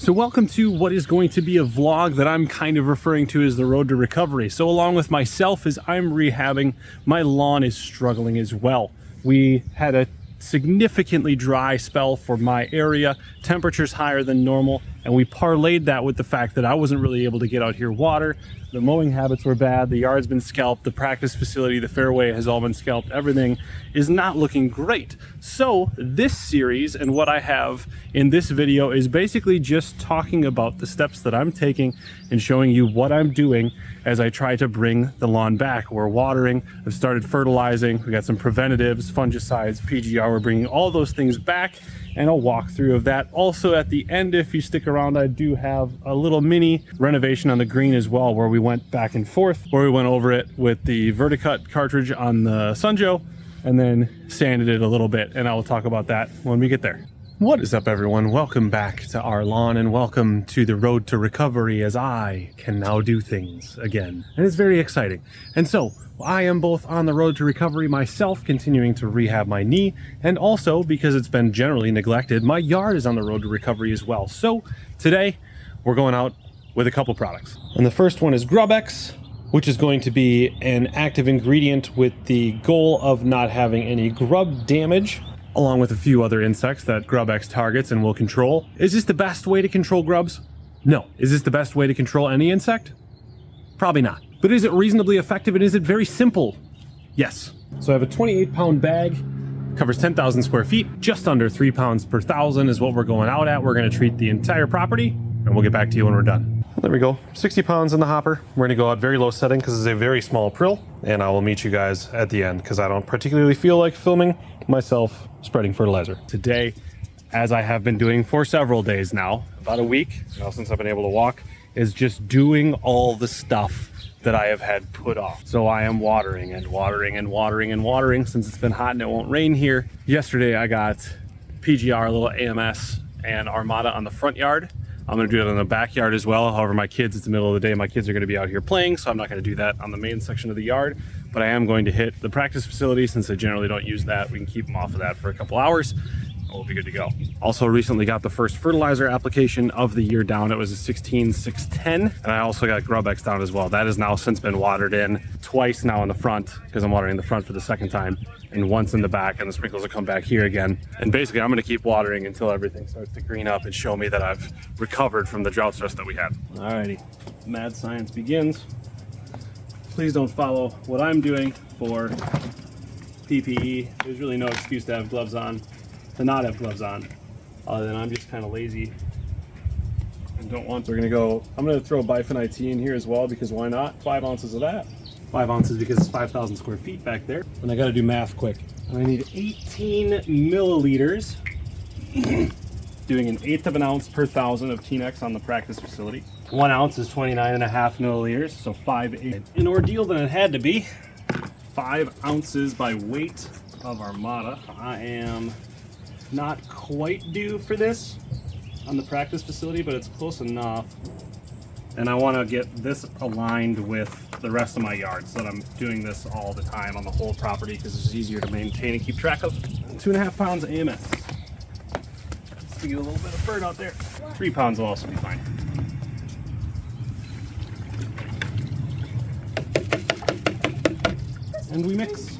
So welcome to what is going to be a vlog that I'm kind of referring to as the road to recovery. So along with myself, as I'm rehabbing, my lawn is struggling as well. We had a significantly dry spell for my area, temperatures higher than normal, and we parlayed that with the fact that I wasn't really able to get out here water. The mowing habits were bad, the yard's been scalped, the practice facility, the fairway has all been scalped, everything is not looking great. So this series and what I have in this video is basically just talking about the steps that I'm taking and showing you what I'm doing as I try to bring the lawn back. We're watering, I've started fertilizing, we got some preventatives, fungicides, PGR, we're bringing all those things back, and a walkthrough of that. Also at the end, if you stick around, I do have a little mini renovation on the green as well, where we went back and forth, where we went over it with the Verticut cartridge on the Sunjo and then sanded it a little bit, and I will talk about that when we get there. What is up, everyone? Welcome back to our lawn and welcome to the road to recovery, as I can now do things again, and it's very exciting. And so I am both on the road to recovery myself, continuing to rehab my knee, and also, because it's been generally neglected, my yard is on the road to recovery as well. So today we're going out with a couple products, and the first one is GrubX, which is going to be an active ingredient with the goal of not having any grub damage, along with a few other insects that GrubX targets and will control. Is this the best way to control grubs? No. Is this the best way to control any insect? Probably not. But is it reasonably effective and is it very simple? Yes. So I have a 28-pound bag, covers 10,000 square feet, just under 3 pounds per thousand is what we're going out at. We're gonna treat the entire property and we'll get back to you when we're done. There we go, 60 pounds in the hopper. We're gonna go out very low setting because it's a very small prill, and I will meet you guys at the end because I don't particularly feel like filming myself spreading fertilizer. Today, as I have been doing for several days now, about a week, since I've been able to walk, is just doing all the stuff that I have had put off. So I am watering and watering and watering and watering since it's been hot and it won't rain here. Yesterday I got PGR, a little AMS, and Armada on the front yard. I'm gonna do it in the backyard as well. However, my kids, it's the middle of the day, my kids are gonna be out here playing, so I'm not gonna do that on the main section of the yard, but I am going to hit the practice facility since I generally don't use that. We can keep them off of that for a couple hours and we'll be good to go. Also recently got the first fertilizer application of the year down. It was a 16-610, and I also got GrubX down as well. That has now since been watered in twice now in the front, because I'm watering the front for the second time, and once in the back, and the sprinkles will come back here again. And basically I'm gonna keep watering until everything starts to green up and show me that I've recovered from the drought stress that we had. Alrighty, mad science begins. Please don't follow what I'm doing for PPE. There's really no excuse to have gloves on, to not have gloves on, other than I'm just kind of lazy and don't want to. We're gonna go, I'm gonna throw biphenite in here as well, because why not? 5 ounces of that. 5 ounces because it's 5,000 square feet back there. And I gotta do math quick. And I need 18 milliliters, doing 1/8 of an ounce per thousand of T-Nex on the practice facility. 1 ounce is 29.5 milliliters, so 5/8. An ordeal than it had to be. 5 ounces by weight of Armada. I am not quite due for this on the practice facility, but it's close enough. And I want to get this aligned with the rest of my yard so that I'm doing this all the time on the whole property, because it's easier to maintain and keep track of. 2.5 pounds of AMS. Just to get a little bit of fern out there. 3 pounds will also be fine. And we mix.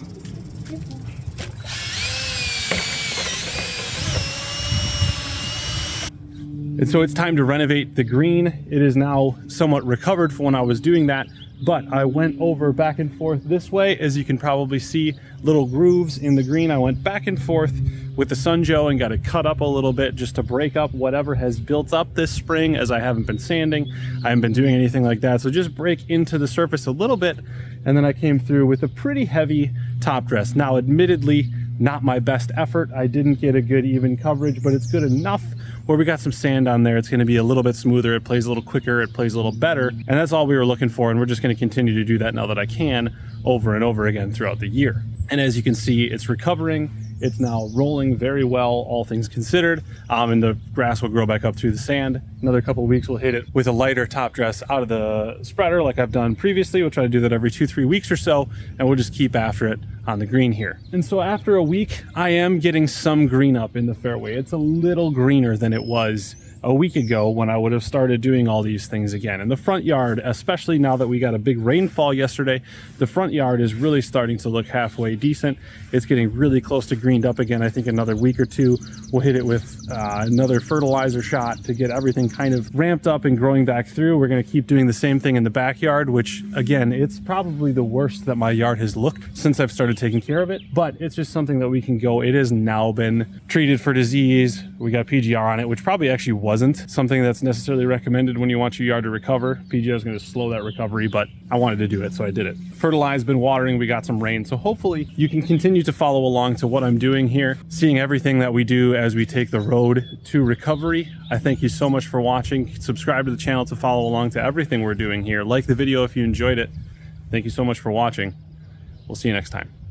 And so it's time to renovate the green. It is now somewhat recovered from when I was doing that, but I went over back and forth this way. As you can probably see, little grooves in the green. I went back and forth with the Sunjo and got it cut up a little bit just to break up whatever has built up this spring, as I haven't been sanding. I haven't been doing anything like that. So just break into the surface a little bit. And then I came through with a pretty heavy top dress. Now, admittedly, not my best effort. I didn't get a good even coverage, but it's good enough where we got some sand on there. It's going to be a little bit smoother. It plays a little quicker. It plays a little better. And that's all we were looking for. And we're just going to continue to do that now that I can, over and over again throughout the year. And as you can see, it's recovering. It's now rolling very well, all things considered, and the grass will grow back up through the sand. Another couple of weeks we'll hit it with a lighter top dress out of the spreader like I've done previously. We'll try to do that every 2-3 weeks or so, and we'll just keep after it on the green here. And so after a week, I am getting some green up in the fairway. It's a little greener than it was a week ago when I would have started doing all these things again. And the front yard, especially now that we got a big rainfall yesterday, the front yard is really starting to look halfway decent. It's getting really close to greened up again. I think another week or two we'll hit it with another fertilizer shot to get everything kind of ramped up and growing back through. We're going to keep doing the same thing in the backyard, which again, it's probably the worst that my yard has looked since I've started taking care of it, but it's just something that we can go. It has now been treated for disease. We got PGR on it, which probably actually wasn't something that's necessarily recommended when you want your yard to recover. PGR is going to slow that recovery, but I wanted to do it, so I did it. Fertilized, been watering, we got some rain, so hopefully you can continue to follow along to what I'm doing here, seeing everything that we do as we take the road to recovery. I thank you so much for watching. Subscribe to the channel to follow along to everything we're doing here. Like the video if you enjoyed it. Thank you so much for watching. We'll see you next time.